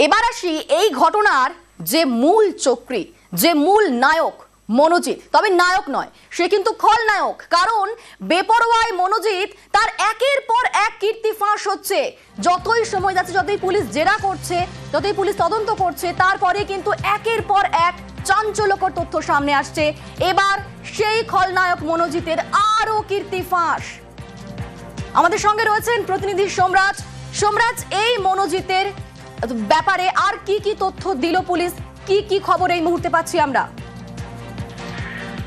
এবার আসি এই ঘটনার যে মূল চক্রী, যে মূল নায়ক মনোজিৎ, তবে নায়ক নয়, সে কিন্তু খলনায়ক। কারণ বেপরোয়ায় মনোজিৎ তার একের পর এক কীর্তি ফাঁস হচ্ছে। যতই সময় যাচ্ছে, যতই পুলিশ জেরা করছে, যতই পুলিশ তদন্ত করছে, তারপরে কিন্তু একের পর এক চাঞ্চল্যকর তথ্য সামনে আসছে। এবার সেই খলনায়ক মনোজিতের আরো কীর্তি ফাঁস। আমাদের সঙ্গে রয়েছেন প্রতিনিধি সোমরাজ। সোমরাজ, এই মনোজিতের ব্যাপারে আর কি কি তথ্য দিল পুলিশ, কি কি খবর এই মুহূর্তে পাচ্ছি আমরা?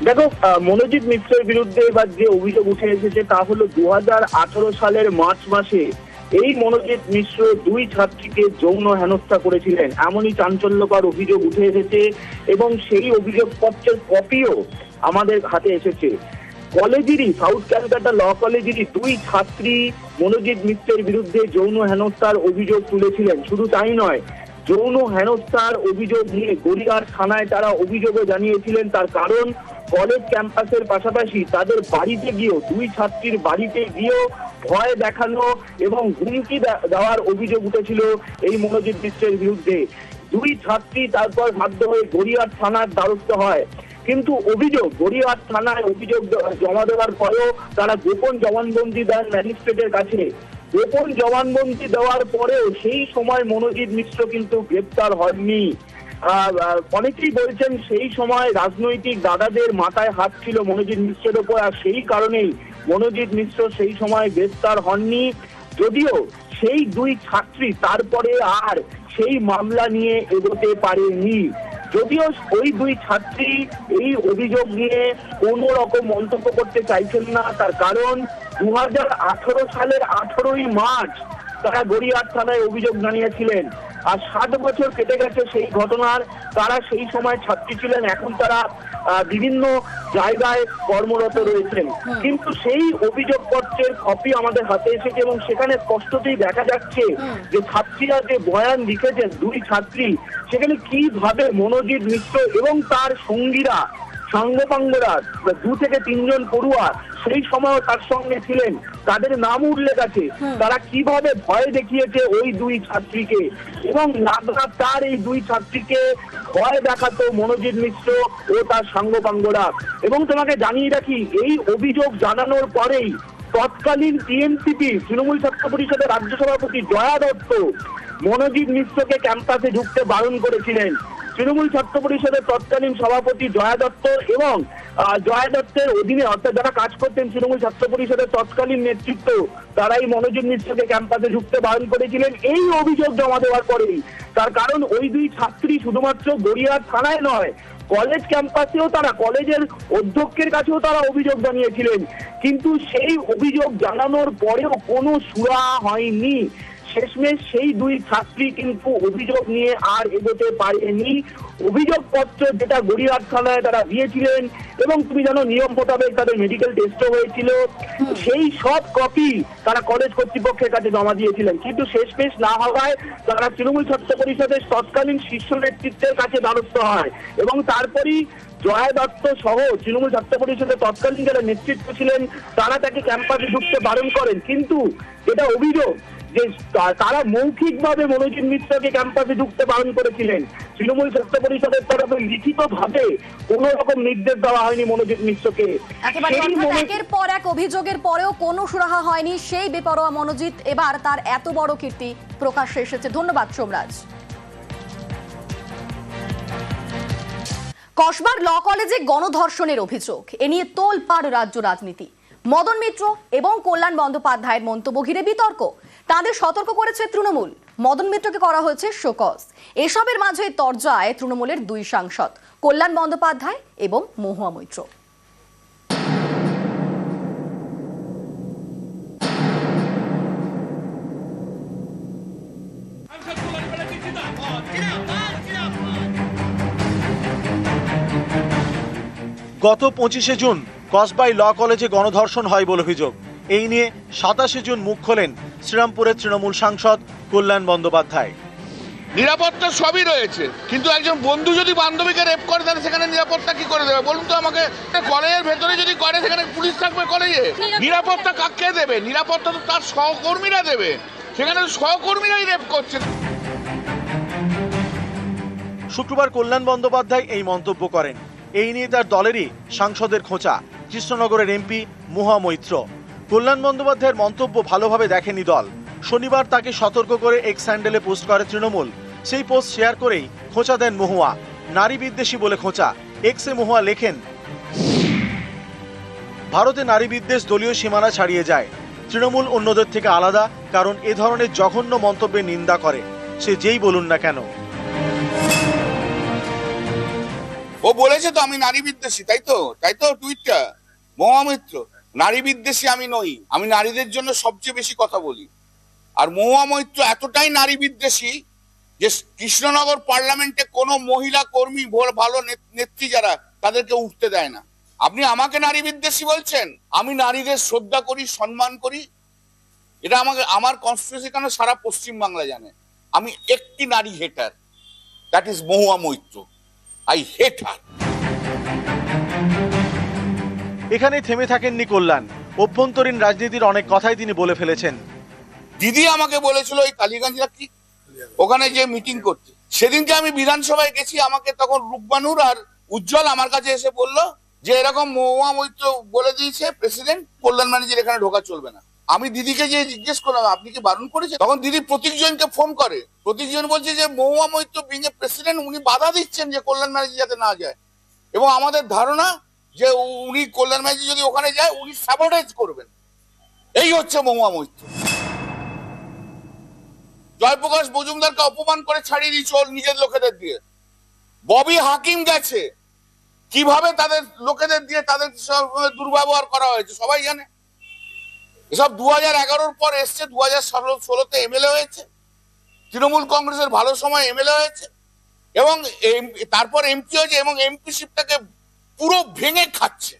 দেখো, মনোজিৎ মিশ্রের বিরুদ্ধে এবার যে অভিযোগ উঠে এসেছে তা হলো 2018 সালের মার্চ মাসে এই মনোজিৎ মিশ্র 2 ছাত্রীকে যৌন হেনস্থা করেছিলেন, এমনই চাঞ্চল্যকর অভিযোগ উঠে এসেছে এবং সেই অভিযোগপত্রের কপিও আমাদের হাতে এসেছে। কলেজেরই, সাউথ ক্যালকাটা ল কলেজেরই 2 ছাত্রী মনোজিৎ মিশ্রের বিরুদ্ধে যৌন হেনস্থার অভিযোগ তুলেছিলেন। শুধু তাই নয়, যৌন হেনস্থার অভিযোগ নিয়ে গড়িয়াহাট থানায় তারা অভিযোগও জানিয়েছিলেন। তার কারণ, কলেজ ক্যাম্পাসের পাশাপাশি তাদের বাড়িতে গিয়েও, 2 ছাত্রীর বাড়িতে গিয়েও ভয় দেখানো এবং হুমকি দেওয়ার অভিযোগ উঠেছিল এই মনোজিৎ মিশ্রের বিরুদ্ধে। 2 ছাত্রী তারপর বাধ্য হয়ে গড়িয়াহাট থানার দ্বারস্থ হয়। কিন্তু অভিযোগ, গড়িয়াহাট থানায় অভিযোগ জমা দেওয়ার পরেও তারা গোপন জবানবন্দি দেন ম্যাজিস্ট্রেটের কাছে। গোপন জবানবন্দি দেওয়ার পরেও সেই সময় মনোজিৎ মিশ্র কিন্তু গ্রেপ্তার হননি। অনেকেই বলছেন সেই সময় রাজনৈতিক দাদাদের মাথায় হাত ছিল মনোজিৎ মিশ্রের ওপর, আর সেই কারণেই মনোজিৎ মিশ্র সেই সময় গ্রেপ্তার হননি। যদিও সেই 2 ছাত্রী তারপরে আর সেই মামলা নিয়ে এগোতে পারেনি। যদিও ওই 2 ছাত্রী এই অভিযোগ নিয়ে কোনো রকম মন্তব্য করতে চাইছেন না। তার কারণ 2018 সালের 18ই মার্চ তারা গড়িয়াহাট থানায় অভিযোগ জানিয়েছিলেন, আর 7 বছর কেটে গেছে সেই ঘটনার। তারা সেই সময় ছাত্রী ছিলেন, এখন তারা বিভিন্ন জায়গায় কর্মরত রয়েছেন। কিন্তু সেই অভিযোগপত্রের কপি আমাদের হাতে এসেছে এবং সেখানে স্পষ্টতই দেখা যাচ্ছে যে ছাত্রীরা যে বয়ান লিখেছেন, 2 ছাত্রী, সেখানে কিভাবে মনোজিৎ মিশ্র এবং তার সঙ্গীরা, সাঙ্গপাঙ্গরা, 2 থেকে 3 জন পড়ুয়া সেই সময়ও তার সঙ্গে ছিলেন, তাদের নাম উল্লেখ আছে। তারা কিভাবে ভয় দেখিয়েছে ওই 2 ছাত্রীকে এবং লাগাতার এই 2 ছাত্রীকে ভয় দেখাতো মনোজিৎ মিশ্র ও তার সাঙ্গপাঙ্গরা। এবং তোমাকে জানিয়ে রাখি, এই অভিযোগ জানানোর পরেই তৎকালীন টিএমসিপি, তৃণমূল ছাত্র পরিষদের রাজ্য সভাপতি জয়া দত্ত মনোজিৎ মিশ্রকে ক্যাম্পাসে ঢুকতে বারণ করেছিলেন। তৃণমূল ছাত্র পরিষদের তৎকালীন সভাপতি জয়া দত্ত এবং জয়া দত্তের অধীনে, অর্থাৎ যারা কাজ করতেন তৃণমূল ছাত্র পরিষদের তৎকালীন নেতৃত্ব, তারাই মনোজিৎ মিশ্রকে ক্যাম্পাসে ঢুকতে বারণ করেছিলেন এই অভিযোগ জমা দেওয়ার পরেই। তার কারণ, ওই 2 ছাত্রী শুধুমাত্র গড়িয়াহাট থানায় নয়, কলেজ ক্যাম্পাসেও তারা, কলেজের অধ্যক্ষের কাছেও তারা অভিযোগ জানিয়েছিলেন। কিন্তু সেই অভিযোগ জানানোর পরেও কোনো সুরাহা হয়নি। শেষমেশ সেই 2 ছাত্রী কিন্তু অভিযোগ নিয়ে আর এগোতে পারেনি। অভিযোগপত্র যেটা গড়িয়াহাট থানায় তারা দিয়েছিলেন এবং তুমি জানো নিয়ম মোতাবেক তাদের মেডিকেল টেস্টও হয়েছিল, সেই সব কপি তারা কলেজ কর্তৃপক্ষের কাছে জমা দিয়েছিলেন। কিন্তু শেষমেশ না হওয়ায় তারা তৃণমূল ছাত্র পরিষদের তৎকালীন শীর্ষ নেতৃত্বের কাছে দ্বারস্থ হয় এবং তারপরই জয়া দত্ত সহ তৃণমূল ছাত্র পরিষদের তৎকালীন যারা নেতৃত্ব ছিলেন তারা তাকে ক্যাম্পাসে ঢুকতে বারণ করেন। কিন্তু এটা অভিযোগ যে তারা মৌখিকভাবে মনোজিৎ মিশ্রকে ক্যাম্পাসে ঢুকতে বারণ করেছিলেন। তৃণমূল ছাত্র পরিষদের তরফে লিখিতভাবে কোনো রকম নির্দেশ দেওয়া হয়নি মনোজিৎ মিশ্রকে। একের পর এক অভিযোগের পরেও কোনো সুরাহা হয়নি সেই বেপরোয়া মনোজিৎ, এবার তার এত বড় কীর্তি প্রকাশ্যে এসেছে। ধন্যবাদ সোমরাজ। কসবার ল কলেজে গণধর্ষণের অভিযোগ, এ নিয়ে তোলপাড় রাজ্য রাজনীতি। মদন মিত্র এবং কল্যাণ বন্দ্যোপাধ্যায়ের মন্তব্য ঘিরে বিতর্ক। তাদের সতর্ক করেছে তৃণমূল, মদন মিত্রকে করা হয়েছে শোকজ। এসবের মাঝে তরজায় তৃণমূলের 2 সাংসদ, কল্যাণ বন্দ্যোপাধ্যায় এবং মহুয়া মৈত্র। গত 25শে জুন কসবাই ল কলেজে গণধর্ষণ হয় বলে অভিযোগ। এই নিয়ে 27শে জুন মুখ খোলেন শ্রীরামপুরের তৃণমূল সাংসদ কল্যাণ বন্দ্যোপাধ্যায়। নিরাপত্তা সবই রয়েছে, কিন্তু একজন বন্ধু যদি বান্ধবীকে রেপ করে তাহলে সেখানে নিরাপত্তা কি করে দেবে বলুন তো আমাকে? কলেজের ভেতরে যদি করে সেখানে পুলিশ থাকবে কলেজে, নিরাপত্তা কাকে দেবে? নিরাপত্তা তো তার সহকর্মীরা দেবে, সেখানে সহকর্মীরাই রেপ করছে। শুক্রবার কল্যাণ বন্দ্যোপাধ্যায় এই মন্তব্য করেন। এই নিয়ে তার দলেরই সাংসদের খোঁচা কৃষ্ণনগরের এমপি মহুয়া মৈত্র। কল্যাণ বন্দ্যোপাধ্যায়ের মন্তব্য ভালোভাবে দেখেনি দল। শনিবার তাকে সতর্ক করে এক্স হ্যান্ডেলে পোস্ট করে তৃণমূল। সেই পোস্ট শেয়ার করেই খোঁচা দেন মহুয়া। নারী বিদ্বেষী বলে খোঁচা। এক্সে মহুয়া লেখেন, ভারতে নারী বিদ্বেষ দলীয় সীমানা ছাড়িয়ে যায়। তৃণমূল অন্যদের থেকে আলাদা, কারণ এ ধরনের জঘন্য মন্তব্যের নিন্দা করে, সে যেই বলুন না কেন। ও বলেছে তো আমি নারী বিদ্বেষী, তাই তো টুইটটা মহুয়া মৈত্র। নারী বিদ্বেষী আমি নই, আমি নারীদের জন্য সবচেয়ে বেশি কথা বলি। আর মহুয়া মৈত্র এতটাই নারী বিদ্বেষী যে কৃষ্ণনগর পার্লামেন্টে কোনো মহিলা কর্মী ভালো নেত্রী যারা তাদেরকে উঠতে দেয় না। আপনি আমাকে নারী বিদ্বেষী বলছেন? আমি নারীদের শ্রদ্ধা করি, সম্মান করি। এটা আমার কনস্টিটিউশন কেন সারা পশ্চিম বাংলা জানে। আমি একটি নারী hater, that is Mahua Moitra. I hate her. এখানে থেমে থাকেননি কল্যাণ। অভ্যন্তরীণ রাজনীতির অনেক কথাই তিনি বলে ফেলেছেন। দিদি আমাকে বলেছিল ওই কালীগঞ্জ কি ওখানে যে মিটিং করতে, সেদিনকে আমি বিধানসভায় গেছি। আমাকে তখন রূপবানুর আর উজ্জ্বল আমার কাছে এসে বললো যে এরকম মহুয়া মৈত্র বলে দিয়েছে প্রেসিডেন্ট, কল্যাণ ব্যানার্জির এখানে ঢোকা চলবে না। আমি দিদিকে যে জিজ্ঞেস করলাম আপনি কি বারণ করেছে, তখন দিদি প্রতীকজনকে ফোন করে। প্রতীকজন বলছে যে Mahua Moitra being a president উনি বাধা দিচ্ছেন যে কল্যাণ ব্যানার্জি যাতে না যায়, এবং আমাদের ধারণা যে উনি কল্যাণ ব্যানার্জি যদি ওখানে যায় উনি স্যাবোটেজ করবেন। এই হচ্ছে মহুয়া মৈত্র। জয়প্রকাশ মজুমদারকে অপমান করে ছাড়িয়ে দিয়েছে নিজের লোকেদের দিয়ে। ববি হাকিম গেছে, কিভাবে তাদের লোকেদের দিয়ে তাদের দুর্ব্যবহার করা হয়েছে সবাই জানে। এসব 2011-র পর এসছে, 2016-তে এমএলএ হয়েছে, তৃণমূল কংগ্রেসের ভালো সময় এমএলএ হয়েছে, এবং তারপর এমপি হয়েছে, এবং এমপিশিপটাকে পুরো ভেঙে খাচ্ছে।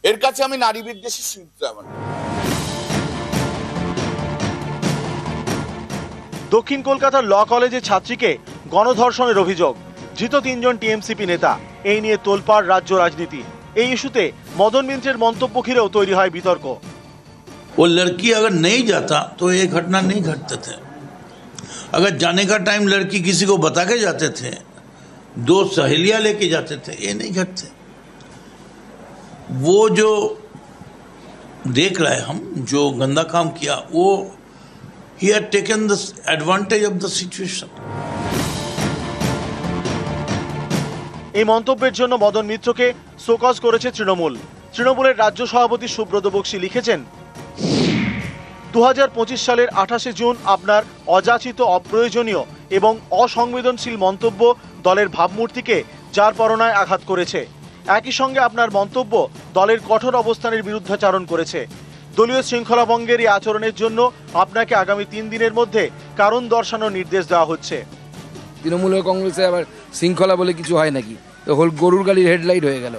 এর কাছে আমি নারী বিদ্বেষী স্বীকৃতি। দক্ষিণ কলকাতার ল কলেজের ছাত্রীকে গণধর্ষণের অভিযোগ, ধৃত 3 জন টিএমসিপি নেতা। এই নিয়ে তোলপাড় রাজ্য রাজনীতি। এই ইস্যুতে মদন মিত্রের মন্তব্য ঘিরেও তৈরি হয় বিতর্ক। वो लड़की अगर नहीं जाता तो ये घटना नहीं घटते थे। अगर जाने का टाइम लड़की किसी को बता के जाते थे, 2 सहेलियां लेके जाते थे, ये नहीं घटते। वो जो देख रहे हम जो गंदा काम किया, वो he had taken the advantage of the situation. এই মন্তব্যের জন্য মদন মিত্রকে শোকজ করেছে তৃণমূল। তৃণমূলের রাজ্য সভাপতি সুব্রত বক্সী লিখেছেন, 2025 সালের 28শে জুন আপনার অযাচিত, অপ্রয়োজনীয় এবং অসংবেদনশীল মন্তব্য দলের ভাবমূর্তিকে যার পরনায় আঘাত করেছে। একই সঙ্গে আপনার মন্তব্য দলের কঠোর অবস্থানের বিরুদ্ধাচারণ করেছে। দলীয় শৃঙ্খলা ভঙ্গের এই আচরণের জন্য আপনাকে আগামী 3 দিনের মধ্যে কারণ দর্শানোর নির্দেশ দেওয়া হচ্ছে। তৃণমূল ও কংগ্রেসে আবার শৃঙ্খলা বলে কিছু হয় নাকি? তো গরুর গাড়ির হেডলাইট হয়ে গেল।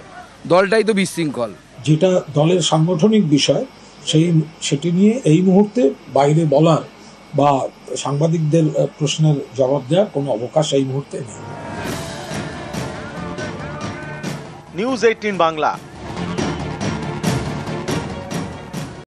দলটাই তো বিশৃঙ্খল। যেটা দলের সাংগঠনিক বিষয় সেটি নিয়ে এই মুহূর্তে বাইরে বলার বা সাংবাদিকদের প্রশ্নের জবাব দেওয়ার কোনো অবকাশ এই মুহূর্তে নেই। নিউজ 18 বাংলা।